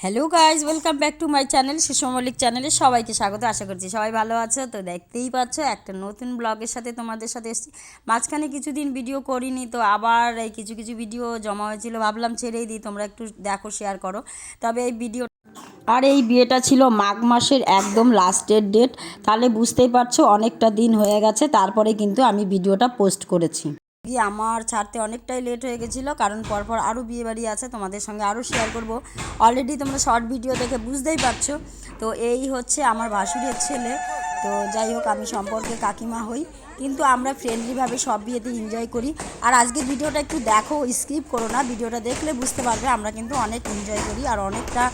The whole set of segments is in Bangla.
Hello guys, welcome back to my channel Sushma Mallick চ্যানেলে সবাইকে স্বাগত। আশা করছি সবাই ভালো আছো। তো দেখতেই পাচ্ছ একটা নতুন ব্লগের সাথে তোমাদের সাথে এসেছি। মাঝখানে কিছুদিন ভিডিও করিনি, তো আবার এই কিছু কিছু ভিডিও জমা হয়েছিল, ভাবলাম ছেড়েই দিই, তোমরা একটু দেখো, শেয়ার করো। তবে এই ভিডিও আর এই বিয়েটা ছিল মাঘ মাসের একদম লাস্টের ডেট, তাহলে বুঝতেই পারছো অনেকটা দিন হয়ে গেছে। তারপরে কিন্তু আমি ভিডিওটা পোস্ট করেছি। আমার ছাড়তে অনেকটাই লেট হয়ে গেছিলো, কারণ পরপর আরও বিয়েবাড়ি আছে, তোমাদের সঙ্গে আরও শেয়ার করব। অলরেডি তোমরা শর্ট ভিডিও দেখে বুঝতেই পারছো। তো এই হচ্ছে আমার ভাসুরের ছেলে। তো যাই হোক, আমি সম্পর্কে কাকিমা হই, কিন্তু আমরা ফ্রেন্ডলিভাবে সব বিয়েতে এনজয় করি। আর আজকের ভিডিওটা একটু দেখো, স্কিপ করো না, ভিডিওটা দেখলে বুঝতে পারবে আমরা কিন্তু অনেক এনজয় করি। আর অনেকটা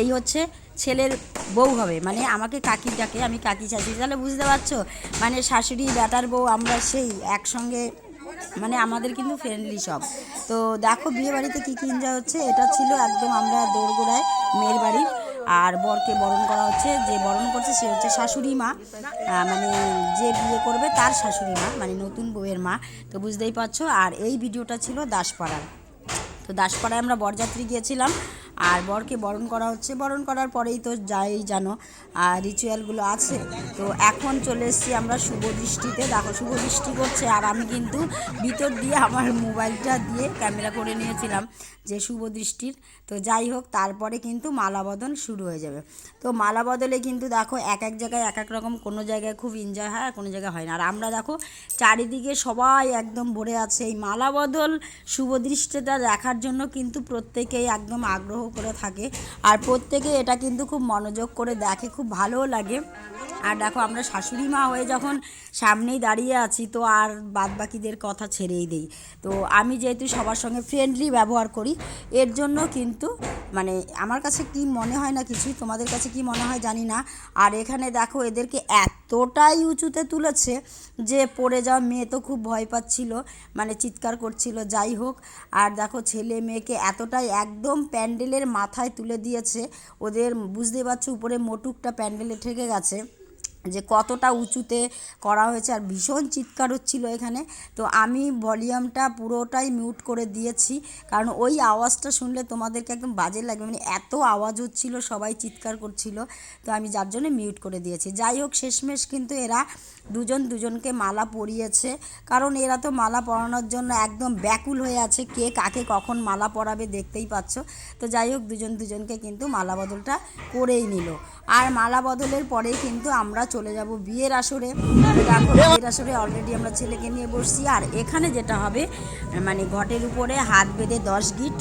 এই হচ্ছে ছেলের বউ হবে, মানে আমাকে কাকির ডাকে, আমি কাকি চাচি, তাহলে বুঝতে পারছো, মানে শাশুড়ি বেটার বউ আমরা সেই একসঙ্গে, মানে আমাদের কিন্তু ফ্রেন্ডলি সব। তো দেখো বিয়ে বাড়িতে কী কী এনজয় হচ্ছে। এটা ছিল একদম আমরা দোরগোড়ায় মেয়ের বাড়ির, আর বরকে বরণ করা হচ্ছে। যে বরণ করছে সে হচ্ছে শাশুড়ি মা, মানে যে বিয়ে করবে তার শাশুড়ি মা, মানে নতুন বউয়ের মা। তো বুঝতেই পারছো। আর এই ভিডিওটা ছিল দাসপাড়ার। তো দাসপাড়ায় আমরা বরযাত্রী গিয়েছিলাম, আর বরকে বরণ করা হচ্ছে। বরণ করার পরেই তো যাই জানো রিচুয়ালগুলো আছে। তো এখন চলে এসেছি আমরা শুভ দৃষ্টিতে। দেখো শুভ দৃষ্টি করছে, আর আমি কিন্তু ভিতর দিয়ে আমার মোবাইলটা দিয়ে ক্যামেরা করে নিয়েছিলাম যে শুভ দৃষ্টির। তো যাই হোক, তারপরে কিন্তু মালা বদল শুরু হয়ে যাবে। তো মালা বদলে কিন্তু দেখো এক এক জায়গায় এক এক রকম, কোনো জায়গায় খুব এনজয় হয় আর কোনো জায়গায় হয় না। আর আমরা দেখো চারিদিকে সবাই একদম ভরে আছে এই মালা বদল শুভ দৃষ্টিটা দেখার জন্য, কিন্তু প্রত্যেকেই একদম আগ্রহ করে থাকে, আর প্রত্যেকে এটা কিন্তু খুব মনোযোগ করে দেখে, খুব ভালোও লাগে। আর দেখো আমরা শাশুড়ি মা হয়ে যখন সামনেই দাঁড়িয়ে আছি, তো আর বাদবাকিদের কথা ছেড়েই দেই। তো আমি যেহেতু সবার সঙ্গে ফ্রেন্ডলি ব্যবহার করি, এর জন্য কিন্তু মানে আমার কাছে কি মনে হয় না কিছুই, তোমাদের কাছে কি মনে হয় জানি না। আর এখানে দেখো এদেরকে এতটাই উঁচুতে তুলেছে যে পড়ে যাওয়া মেয়ে তো খুব ভয় পাচ্ছিল, মানে চিৎকার করছিল। যাই হোক, আর দেখো ছেলে মেয়েকে এতটাই একদম প্যান্ডেলের মাথায় তুলে দিয়েছে ওদের, বুঝতে পারছো উপরে মোটুকটা প্যান্ডেলে ঠেকে গেছে, যে কতটা উঁচুতে করা হয়েছে। আর ভীষণ চিৎকার হচ্ছিল এখানে। তো আমি ভলিউমটা পুরোটাই মিউট করে দিয়েছি, কারণ ওই আওয়াজটা শুনলে তোমাদেরকে একদম বাজে লাগবে, মানে এত আওয়াজ হচ্ছিল, সবাই চিৎকার করছিল। তো আমি যার জন্য মিউট করে দিয়েছি। যাই হোক, শেষমেশ কিন্তু এরা দুজন দুজনকে মালা পরিয়েছে, কারণ এরা তো মালা পরানোর জন্য একদম ব্যাকুল হয়ে আছে, কে কাকে কখন মালা পরাবে দেখতেই পাচ্ছ। তো যাই হোক, দুজন দুজনকে কিন্তু মালা বদলটা করেই নিল। আর মালা বদলের পরেই কিন্তু আমরা চলে যাব বিয়ের আসরে। দেখো বিয়ের আসরে অলরেডি আমরা ছেলেকে নিয়ে বসছি, আর এখানে যেটা হবে মানে ঘটের উপরে হাত বেঁধে 10 গিট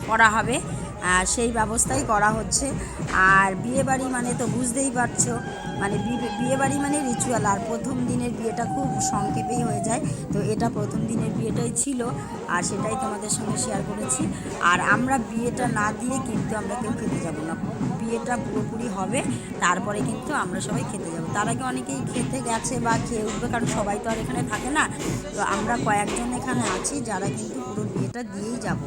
করা হবে, সেই ব্যবস্থাই করা হচ্ছে। আর বিয়েবাড়ি মানে তো বুঝতেই পারছো, মানে বিয়েবাড়ি মানে রিচুয়াল, আর প্রথম দিনের বিয়েটা খুব সংক্ষেপেই হয়ে যায়। তো এটা প্রথম দিনের বিয়েটাই ছিল, আর সেটাই তোমাদের সঙ্গে শেয়ার করেছি। আর আমরা বিয়েটা না দিয়ে কিন্তু আমরা কেউ খেতে যাব না, বিয়েটা পুরোপুরি হবে তারপরে কিন্তু আমরা সবাই খেতে যাব। তার আগে অনেকেই খেতে গেছে বা খেয়ে উঠবে, কারণ সবাই তো আর এখানে থাকে না। তো আমরা কয়েকজন এখানে আছি যারা কিন্তু পুরো বিয়েটা দিয়েই যাব।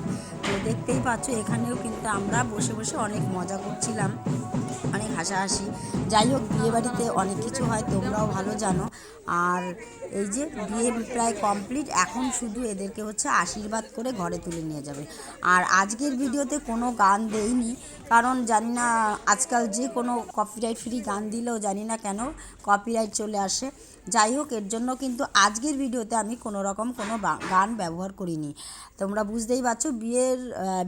তো দেখতেই পাচ্ছ এখানেও কিন্তু আমরা বসে বসে অনেক মজা করছিলাম, অনেক হাসাহাসি। যাই হোক, বিয়েবাড়িতে অনেক কিছু হয়, তোমরাও ভালো জানো। আর এই যে বিয়ে প্রায় কমপ্লিট, এখন শুধু এদেরকে হচ্ছে আশীর্বাদ করে ঘরে তুলে নিয়ে যাবে। আর আজকের ভিডিওতে কোনো গান দেইনি, কারণ জানি না আজকাল যে কোনো কপিরাইট ফ্রি গান দিলেও জানি না কেন কপিরাইট চলে আসে। যাই হোক, এর জন্য কিন্তু আজকের ভিডিওতে আমি কোনো রকম কোনো গান ব্যবহার করিনি। তোমরা বুঝতেই পারছো বিয়ের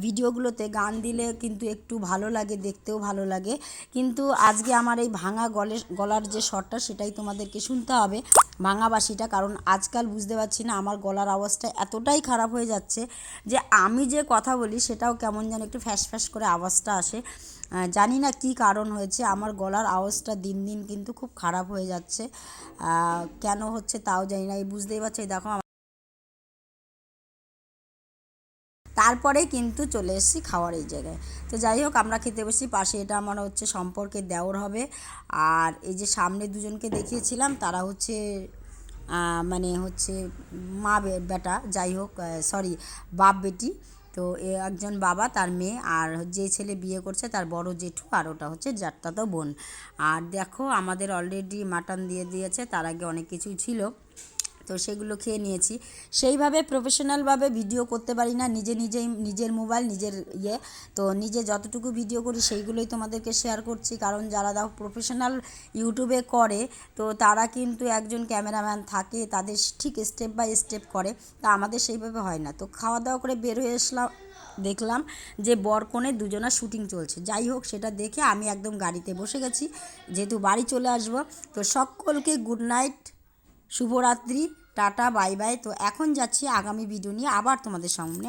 ভিডিওগুলোতে গান দিলে কিন্তু একটু ভালো লাগে, দেখতেও ভালো লাগে, কিন্তু আজকে আমার এই ভাঙা গলার যে শটটা সেটাই তোমাদেরকে শুনতে হবে, ভাঙা বাঁশিটা। কারণ আজকাল বুঝতে পারছি না আমার গলার আওয়াজটা এতটাই খারাপ হয়ে যাচ্ছে যে আমি যে কথা বলি সেটাও কেমন যেন একটু ফ্যাস ফ্যাস করে আওয়াজটা আসে। জানি না কি কারণ হয়েছে, আমার গলার আওয়াজটা দিন দিন কিন্তু খুব খারাপ হয়ে যাচ্ছে। কেন হচ্ছে তাও জানি না। এই বুঝতেই পারছি, দেখো তারপরে কিন্তু চলে এসেছি খাওয়ার এই জায়গায়। তো যাই হোক, আমরা খেতে বসি। পাশে এটা আমার হচ্ছে সম্পর্কের দেওর হবে, আর এই যে সামনে দুজনকে দেখিয়েছিলাম তারা হচ্ছে মানে হচ্ছে মা বেটা, যাই হোক সরি, বাপ বেটি। তো একজন বাবা তার মেয়ে, আর যে ছেলে বিয়ে করছে তার বড় জেঠু, আর ওটা হচ্ছে জ্যাঠাতো বোন। আর দেখো আমাদের অলরেডি মাটন দিয়ে দিয়েছে, তার আগে অনেক কিছুই ছিল। তো সেগুলো খেয়ে নিয়েছি। সেইভাবে প্রফেশনালভাবে ভিডিও করতে পারি না, নিজের মোবাইল নিজের তো নিজে যতটুকু ভিডিও করি সেইগুলোই তোমাদেরকে শেয়ার করছি। কারণ যারা প্রফেশনাল ইউটিউবে করে তো তারা কিন্তু একজন ক্যামেরাম্যান থাকে, তাদের ঠিক স্টেপ বাই স্টেপ করে, তা আমাদের সেইভাবে হয় না। তো খাওয়া দাওয়া করে বের হয়ে আসলাম, দেখলাম যে বর কনে দুজনা শ্যুটিং চলছে। যাই হোক, সেটা দেখে আমি একদম গাড়িতে বসে গেছি, যেহেতু বাড়ি চলে আসবো। তো সকলকে গুড নাইট, শুভরাত্রি, টাটা, বাই বাই। তো এখন যাচ্ছি আগামী ভিডিও নিয়ে আবার তোমাদের সামনে।